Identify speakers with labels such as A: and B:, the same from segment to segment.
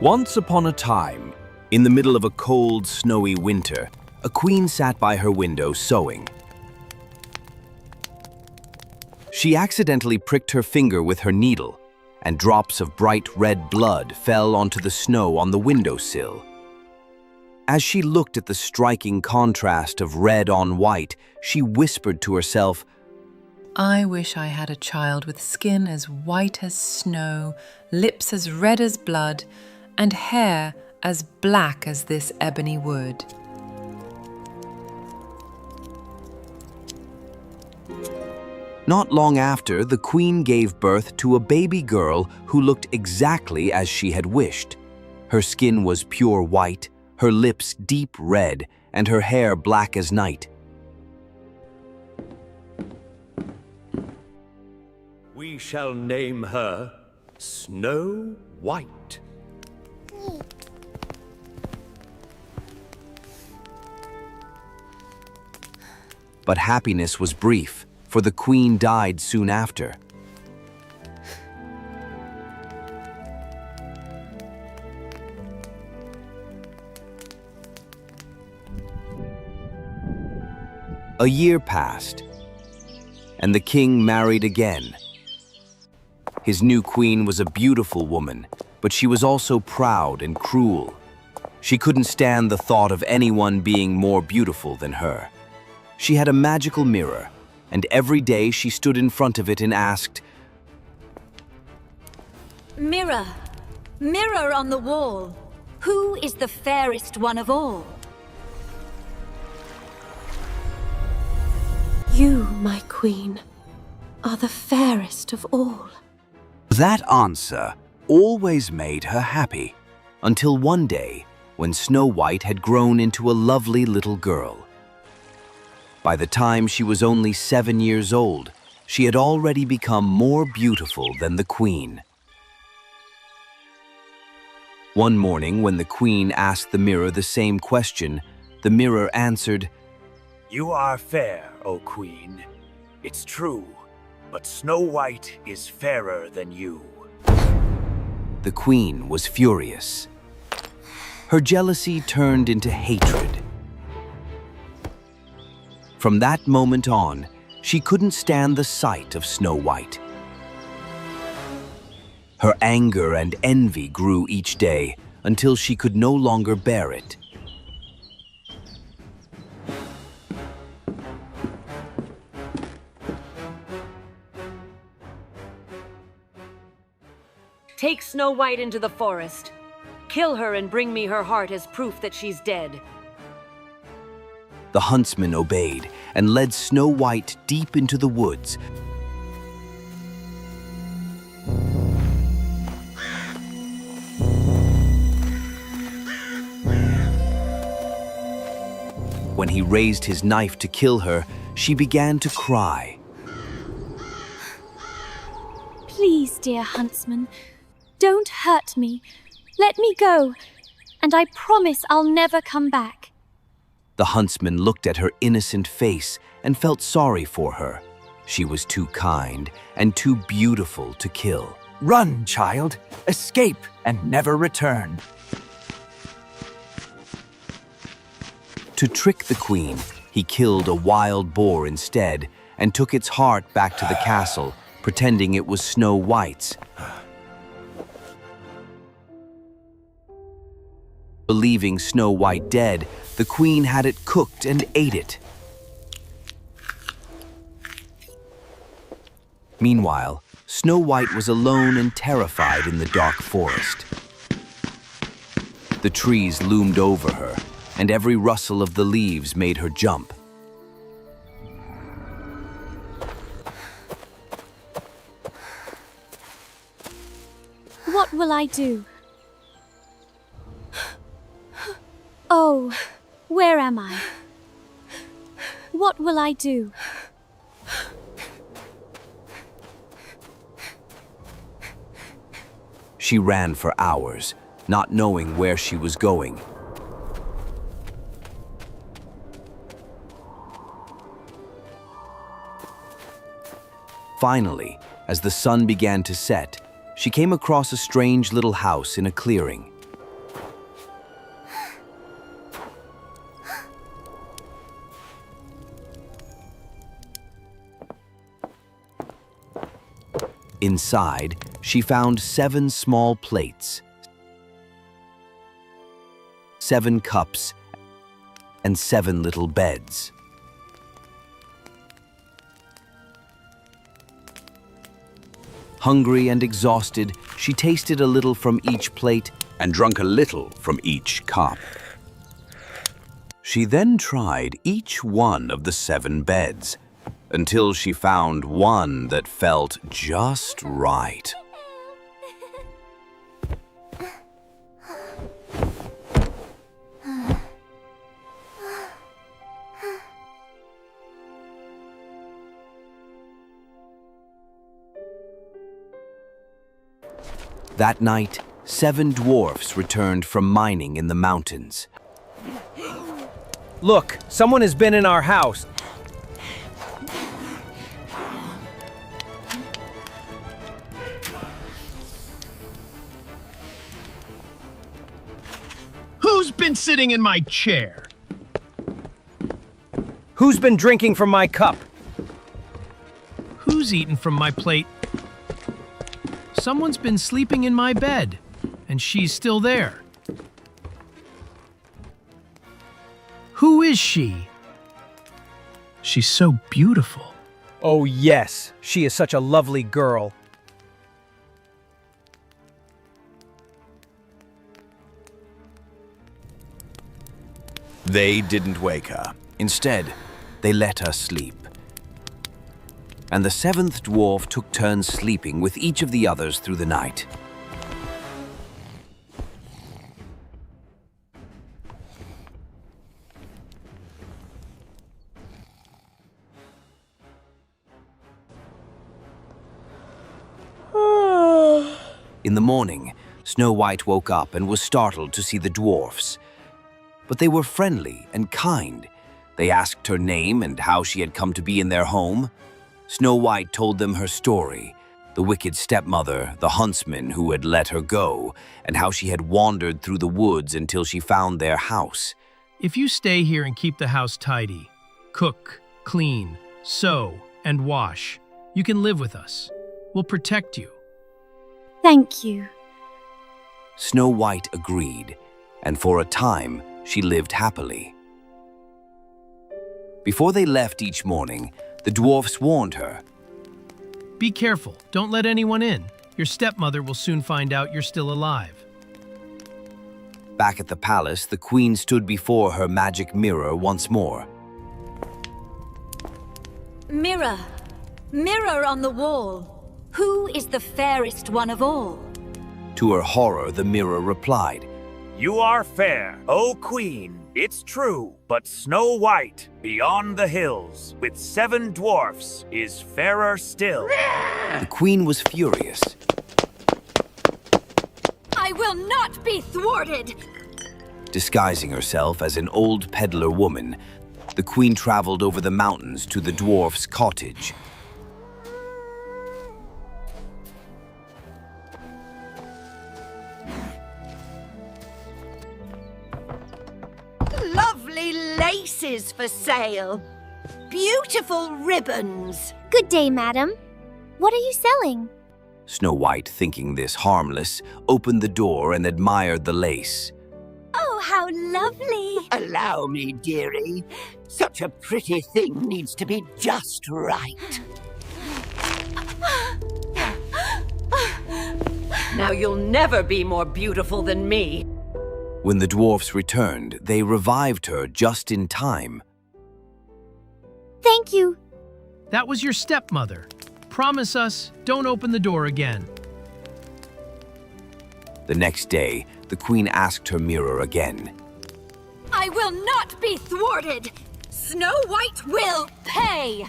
A: Once upon a time, in the middle of a cold, snowy winter, a queen sat by her window sewing. She accidentally pricked her finger with her needle, and drops of bright red blood fell onto the snow on the windowsill. As she looked at the striking contrast of red on white, she whispered to herself,
B: I wish I had a child with skin as white as snow, lips as red as blood, and hair as black as this ebony wood.
A: Not long after, the queen gave birth to a baby girl who looked exactly as she had wished. Her skin was pure white, her lips deep red, and her hair black as night.
C: We shall name her Snow White.
A: But happiness was brief, for the queen died soon after. A year passed, and the king married again. His new queen was a beautiful woman, but she was also proud and cruel. She couldn't stand the thought of anyone being more beautiful than her. She had a magical mirror, and every day she stood in front of it and asked,
D: Mirror, mirror on the wall, who is the fairest one of all?
E: You, my queen, are the fairest of all.
A: That answer always made her happy, until one day when Snow White had grown into a lovely little girl. By the time she was only 7 years old, she had already become more beautiful than the queen. One morning, when the queen asked the mirror the same question, the mirror answered,
C: You are fair, O queen. It's true, but Snow White is fairer than you.
A: The queen was furious. Her jealousy turned into hatred. From that moment on, she couldn't stand the sight of Snow White. Her anger and envy grew each day until she could no longer bear it.
F: Take Snow White into the forest. Kill her and bring me her heart as proof that she's dead.
A: The huntsman obeyed and led Snow White deep into the woods. When he raised his knife to kill her, she began to cry.
E: Please, dear huntsman, don't hurt me. Let me go, and I promise I'll never come back.
A: The huntsman looked at her innocent face and felt sorry for her. She was too kind and too beautiful to kill.
G: Run, child. Escape and never return.
A: To trick the queen, he killed a wild boar instead and took its heart back to the castle, pretending it was Snow White's. Believing Snow White dead, the queen had it cooked and ate it. Meanwhile, Snow White was alone and terrified in the dark forest. The trees loomed over her, and every rustle of the leaves made her jump.
E: What will I do? Oh, where am I? What will I do?
A: She ran for hours, not knowing where she was going. Finally, as the sun began to set, she came across a strange little house in a clearing. Inside, she found 7 small plates, 7 cups, and 7 little beds. Hungry and exhausted, she tasted a little from each plate and drank a little from each cup. She then tried each one of the 7 beds until she found one that felt just right. That night, 7 dwarfs returned from mining in the mountains.
H: Look, someone has been in our house.
I: Who's been sitting in my chair?
H: Who's been drinking from my cup?
I: Who's eaten from my plate? Someone's been sleeping in my bed, and she's still there. Who is she? She's so beautiful.
H: Oh yes, she is such a lovely girl.
A: They didn't wake her. Instead, they let her sleep. And the 7th dwarf took turns sleeping with each of the others through the night. In the morning, Snow White woke up and was startled to see the dwarfs. But they were friendly and kind. They asked her name and how she had come to be in their home. Snow White told them her story, the wicked stepmother, the huntsman who had let her go, and how she had wandered through the woods until she found their house.
I: If you stay here and keep the house tidy, cook, clean, sew, and wash, you can live with us. We'll protect you.
E: Thank you.
A: Snow White agreed, and for a time, she lived happily. Before they left each morning, the dwarfs warned her.
I: Be careful, don't let anyone in. Your stepmother will soon find out you're still alive.
A: Back at the palace, the queen stood before her magic mirror once more.
D: Mirror, mirror on the wall, who is the fairest one of all?
A: To her horror, the mirror replied,
C: You are fair, O Queen, it's true, but Snow White, beyond the hills, with 7 dwarfs, is fairer still.
A: The queen was furious.
D: I will not be thwarted!
A: Disguising herself as an old peddler woman, the queen traveled over the mountains to the dwarf's cottage.
J: Lovely laces for sale. Beautiful ribbons.
E: Good day, madam. What are you selling?
A: Snow White, thinking this harmless, opened the door and admired the lace.
E: Oh, how lovely.
J: Allow me, dearie. Such a pretty thing needs to be just right.
F: Now you'll never be more beautiful than me.
A: When the dwarfs returned, they revived her just in time.
E: Thank you.
I: That was your stepmother. Promise us, don't open the door again.
A: The next day, the queen asked her mirror again.
D: I will not be thwarted! Snow White will pay!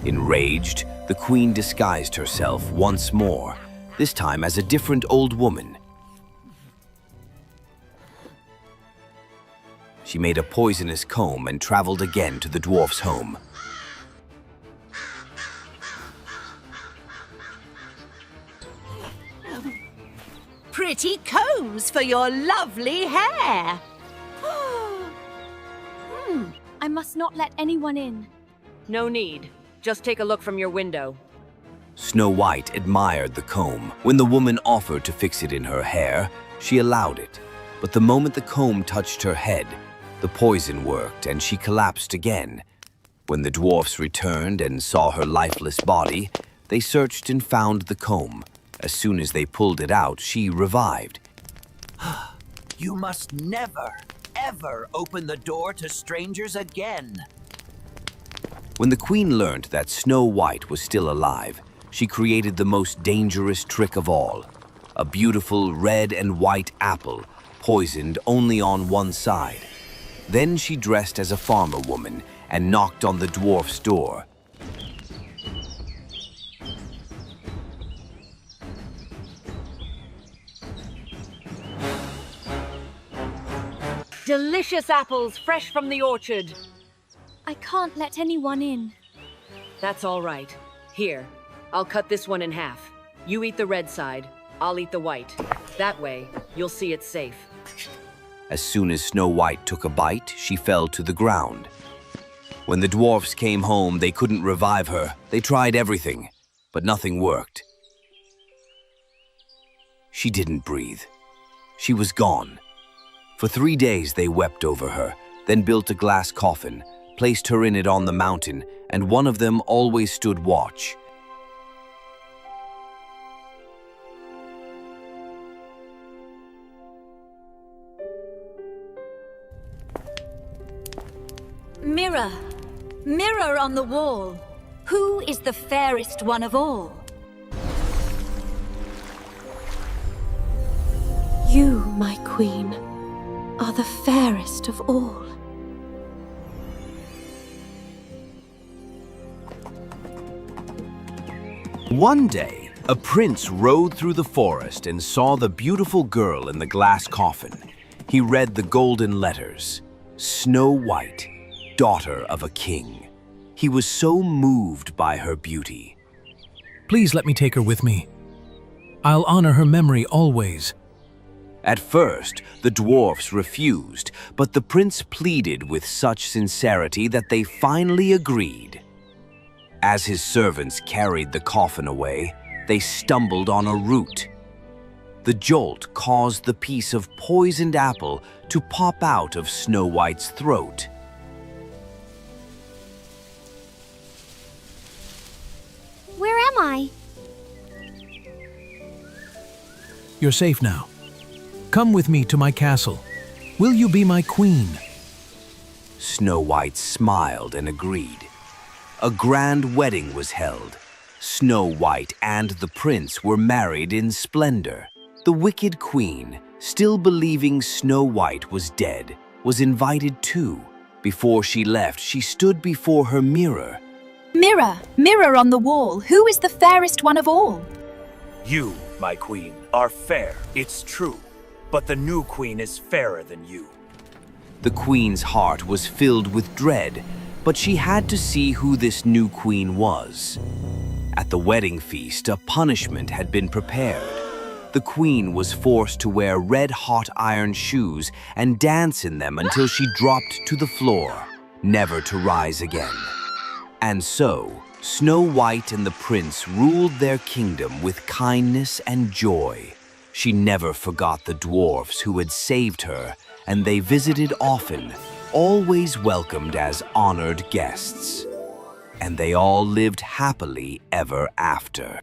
A: Enraged, the queen disguised herself once more, this time as a different old woman. She made a poisonous comb and traveled again to the dwarf's home.
J: Pretty combs for your lovely hair.
E: I must not let anyone in.
F: No need. Just take a look from your window.
A: Snow White admired the comb. When the woman offered to fix it in her hair, she allowed it. But the moment the comb touched her head, the poison worked and she collapsed again. When the dwarfs returned and saw her lifeless body, they searched and found the comb. As soon as they pulled it out, she revived.
J: You must never, ever open the door to strangers again.
A: When the queen learned that Snow White was still alive, she created the most dangerous trick of all. A beautiful red and white apple, poisoned only on one side. Then she dressed as a farmer woman and knocked on the dwarf's door.
F: Delicious apples fresh from the orchard.
E: I can't let anyone in.
F: That's all right. Here, I'll cut this one in half. You eat the red side, I'll eat the white. That way, you'll see it's safe.
A: As soon as Snow White took a bite, she fell to the ground. When the dwarfs came home, they couldn't revive her. They tried everything, but nothing worked. She didn't breathe. She was gone. For 3 days they wept over her, then built a glass coffin, placed her in it on the mountain, and one of them always stood watch.
D: Mirror, mirror on the wall, who is the fairest one of all?
K: You, my queen, are the fairest of all.
A: One day, a prince rode through the forest and saw the beautiful girl in the glass coffin. He read the golden letters, Snow White, daughter of a king. He was so moved by her beauty.
I: Please let me take her with me. I'll honor her memory always.
A: At first, the dwarfs refused, but the prince pleaded with such sincerity that they finally agreed. As his servants carried the coffin away, they stumbled on a root. The jolt caused the piece of poisoned apple to pop out of Snow White's throat.
E: Where am I?
I: You're safe now. Come with me to my castle. Will you be my queen?
A: Snow White smiled and agreed. A grand wedding was held. Snow White and the prince were married in splendor. The wicked queen, still believing Snow White was dead, was invited too. Before she left, she stood before her mirror.
L: Mirror, mirror on the wall, who is the fairest one of all?
C: You, my queen, are fair, it's true. But the new queen is fairer than you.
A: The queen's heart was filled with dread, but she had to see who this new queen was. At the wedding feast, a punishment had been prepared. The queen was forced to wear red-hot iron shoes and dance in them until she dropped to the floor, never to rise again. And so, Snow White and the prince ruled their kingdom with kindness and joy. She never forgot the dwarfs who had saved her, and they visited often, always welcomed as honored guests. And they all lived happily ever after.